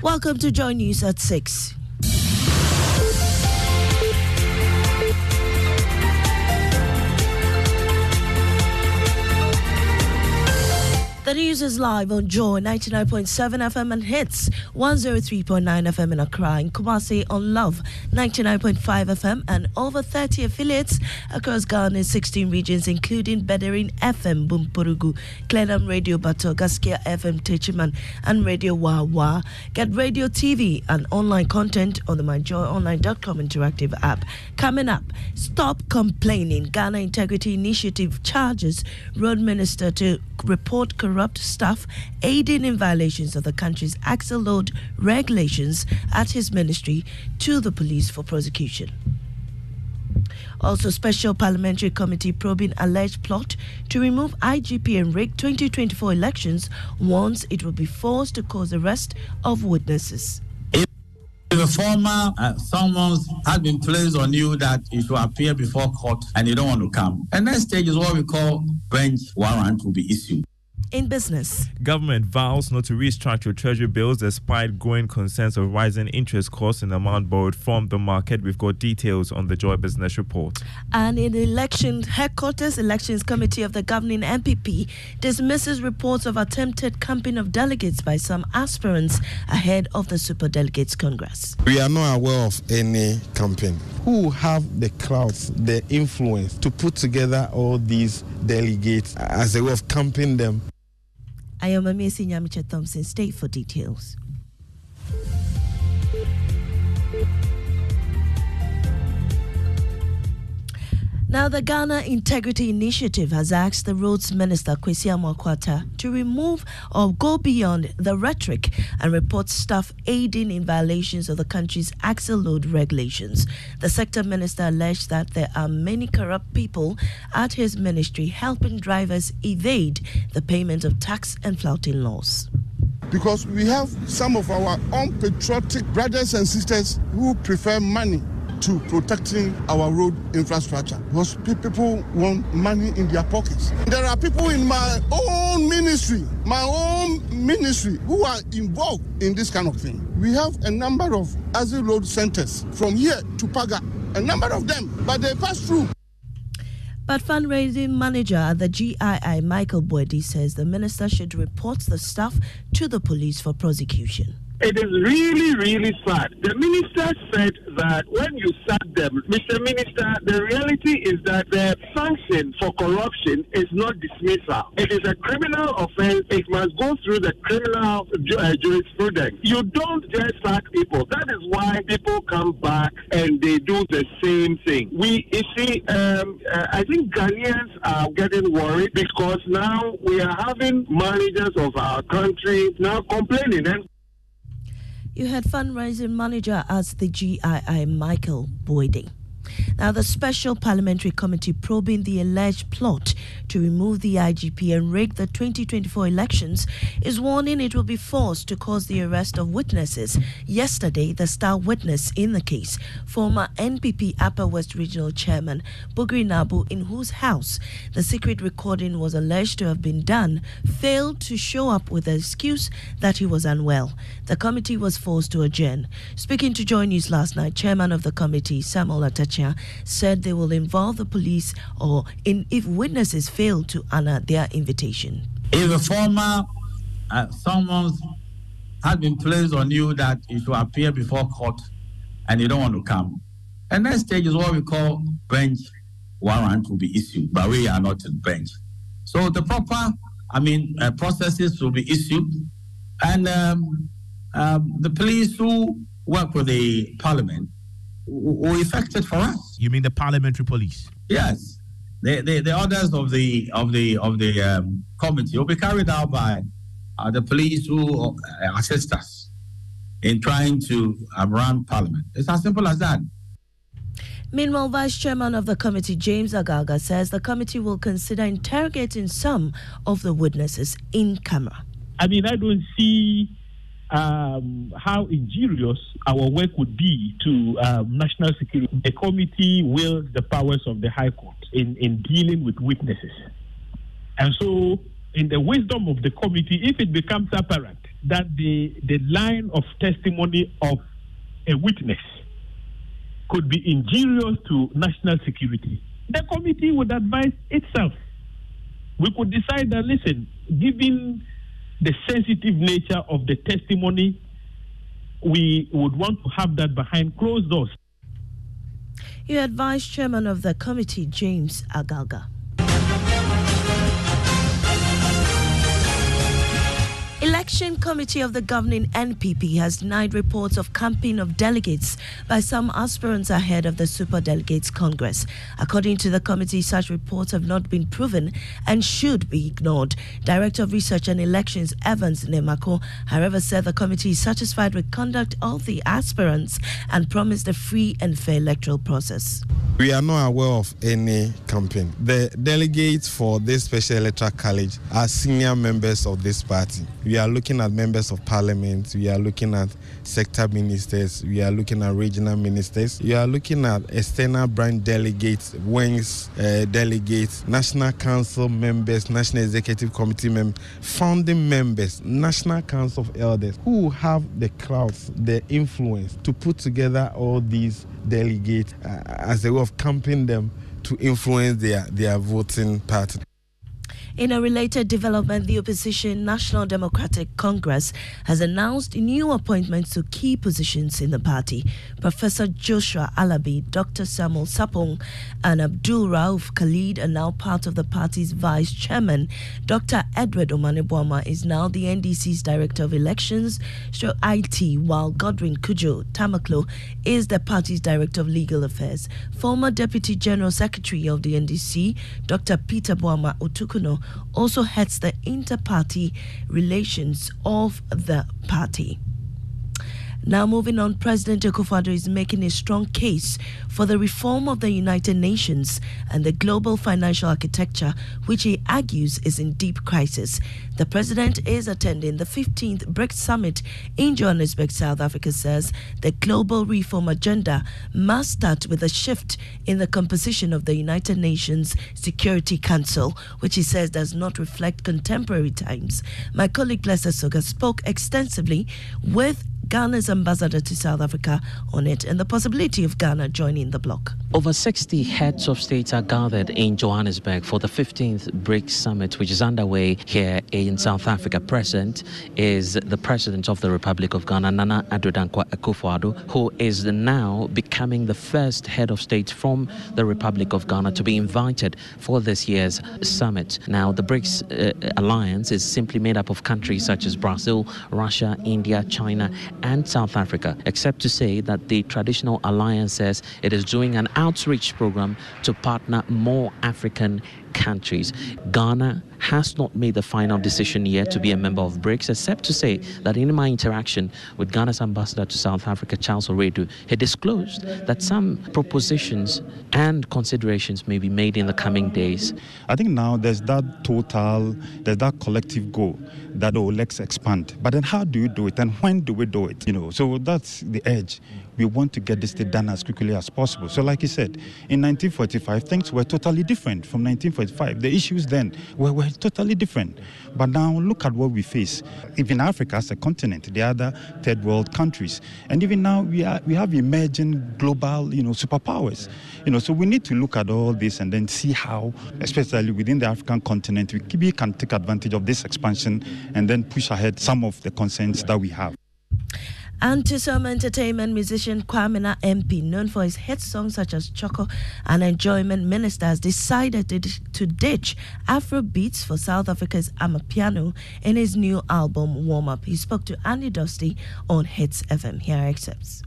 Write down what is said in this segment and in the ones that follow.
Welcome to Joy News at 6. The news is live on Joy 99.7 FM and Hits 103.9 FM in Accra, in Kumasi on Love 99.5 FM and over 30 affiliates across Ghana's 16 regions, including Bedouin FM, Bumpurugu, Glenham Radio Bato, Gaskia FM, Techiman, and Radio Wawa. Get radio, TV, and online content on the myjoyonline.com interactive app. Coming up, stop complaining. Ghana Integrity Initiative charges Road Minister to report corrupt staff aiding in violations of the country's axle load regulations at his ministry to the police for prosecution. Also, Special Parliamentary Committee probing alleged plot to remove IGP and rig 2024 elections warns it will be forced to cause arrest of witnesses. If a former summons has been placed on you that you should appear before court and you don't want to come, and next stage is what we call bench warrant will be issued. In business, government vows not to restructure treasury bills despite growing concerns of rising interest costs in the amount borrowed from the market. We've got details on the Joy Business Report. And in the election headquarters, Elections Committee of the governing MPP dismisses reports of attempted camping of delegates by some aspirants ahead of the Superdelegates Congress. We are not aware of any campaign. Who have the clout, the influence to put together all these delegates as a way of camping them? I am Amesi Nyamiche Thompson. Stay for details. Now, the Ghana Integrity Initiative has asked the Roads Minister, Kwesi Amoakwata, to remove or go beyond the rhetoric and report staff aiding in violations of the country's axle load regulations. The sector minister alleged that there are many corrupt people at his ministry helping drivers evade the payment of tax and flouting laws. Because we have some of our unpatriotic brothers and sisters who prefer money to protecting our road infrastructure, because people want money in their pockets. There are people in my own ministry who are involved in this kind of thing. We have a number of axle load centers from here to Paga, a number of them, but they pass through. But fundraising manager at the GII, Michael Boedi, says the minister should report the staff to the police for prosecution. It is really, really sad. The minister said that when you sack them, Mr. Minister, the reality is that the sanction for corruption is not dismissal. It is a criminal offense. It must go through the criminal jurisprudence. You don't just sack people. That is why people come back and they do the same thing. I think Ghanaians are getting worried because now we are having managers of our country now complaining. And you had fundraising manager as the GII, Michael Boyding. Now, the Special Parliamentary Committee probing the alleged plot to remove the IGP and rig the 2024 elections is warning it will be forced to cause the arrest of witnesses. Yesterday, the star witness in the case, former NPP Upper West Regional Chairman Bugri Nabu, in whose house the secret recording was alleged to have been done, failed to show up with the excuse that he was unwell. The committee was forced to adjourn. Speaking to Joy News last night, Chairman of the committee, Samuel Atachia, said they will involve the police if witnesses fail to honor their invitation. If a former summons has been placed on you that you should appear before court and you don't want to come, and next stage is what we call bench warrant will be issued, but we are not in bench. So the proper, processes will be issued, and the police who work with the parliament will effect it for us. You mean the parliamentary police? Yes, the orders of the committee will be carried out by the police who assist us in trying to run parliament. It's as simple as that. Meanwhile, Vice Chairman of the committee, James Agaga, says the committee will consider interrogating some of the witnesses in camera. I don't see how injurious our work would be to national security. The committee wields the powers of the High Court in dealing with witnesses. And so, in the wisdom of the committee, if it becomes apparent that the line of testimony of a witness could be injurious to national security, the committee would advise itself. We could decide that, listen, given the sensitive nature of the testimony, we would want to have that behind closed doors. You advised Chairman of the committee, James Agalga. Election Committee of the governing NPP has denied reports of campaign of delegates by some aspirants ahead of the Super Delegates Congress. According to the committee, such reports have not been proven and should be ignored. Director of Research and Elections Evans Nemako, however, said the committee is satisfied with conduct of the aspirants and promised a free and fair electoral process. We are not aware of any campaign. The delegates for this special electoral college are senior members of this party. We are looking at members of parliament, we are looking at sector ministers, we are looking at regional ministers, we are looking at external branch delegates, wings delegates, national council members, national executive committee members, founding members, national council of elders, who have the clout, the influence to put together all these delegates as a way of campaigning them to influence their voting pattern. In a related development, the opposition National Democratic Congress has announced new appointments to key positions in the party. Professor Joshua Alabi, Dr. Samuel Sapong, and Abdul Rauf Khalid are now part of the party's vice chairman. Dr. Edward Omanebwama is now the NDC's Director of Elections, IT, while Godwin Kujo Tamaklo is the party's Director of Legal Affairs. Former Deputy General Secretary of the NDC, Dr. Peter Bwama Otukuno, also heads the inter-party relations of the party. Now moving on, President Akufo-Addo is making a strong case for the reform of the United Nations and the global financial architecture, which he argues is in deep crisis. The president is attending the 15th BRICS Summit in Johannesburg, South Africa, says the global reform agenda must start with a shift in the composition of the United Nations Security Council, which he says does not reflect contemporary times. My colleague Blessed Soga spoke extensively with Ghana's ambassador to South Africa on it and the possibility of Ghana joining the bloc. Over 60 heads of states are gathered in Johannesburg for the 15th BRICS Summit, which is underway here in South Africa. Present is the President of the Republic of Ghana, Nana Addo Dankwa Akufo-Addo, who is now becoming the first head of state from the Republic of Ghana to be invited for this year's summit. Now, the BRICS alliance is simply made up of countries such as Brazil, Russia, India, China, and South Africa, except to say that the traditional alliance says it is doing an outreach program to partner more African countries. Ghana has not made the final decision yet to be a member of BRICS, except to say that in my interaction with Ghana's ambassador to South Africa, Charles Oredu, he disclosed that some propositions and considerations may be made in the coming days. I think now there's that collective goal that, let's expand. But then how do you do it and when do we do it? So that's the edge. We want to get this thing done as quickly as possible. So like you said, in 1945, things were totally different from 1945. The issues then were totally different. But now look at what we face. Even Africa as a continent, the other third world countries. And even now we have emerging global, superpowers. So we need to look at all this and then see how, especially within the African continent, we can take advantage of this expansion and then push ahead some of the concerns that we have. And to some entertainment, musician Kwamina MP, known for his hit songs such as Choco and Enjoyment Minister, has decided to ditch Afro beats for South Africa's Amapiano in his new album Warm Up. He spoke to Andy Dusty on Hits FM. Here are excerpts.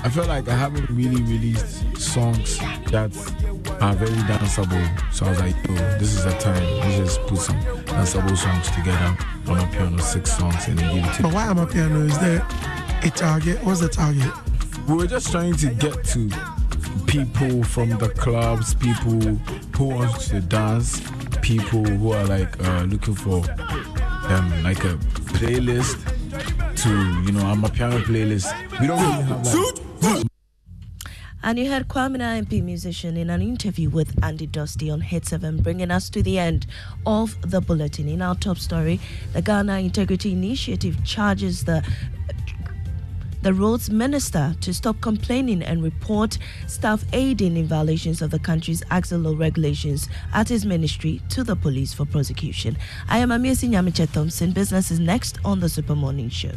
I feel like I haven't really released songs that are very danceable. So I was like, this is the time. Let's just put some danceable songs together on a piano, 6 songs, and then give it to But why am a piano? Is there a target? What's the target? We were just trying to get to people from the clubs, people who want to dance, people who are like looking for like a playlist to, I'm a piano playlist. We don't really have that. And you heard Kwamina MP musician in an interview with Andy Dusty on Hit 7, bringing us to the end of the bulletin. In our top story, the Ghana Integrity Initiative charges the roads minister to stop complaining and report staff aiding in violations of the country's axle law regulations at his ministry to the police for prosecution. I am Amiesi Nyamiche Thompson. Business is next on the Super Morning Show.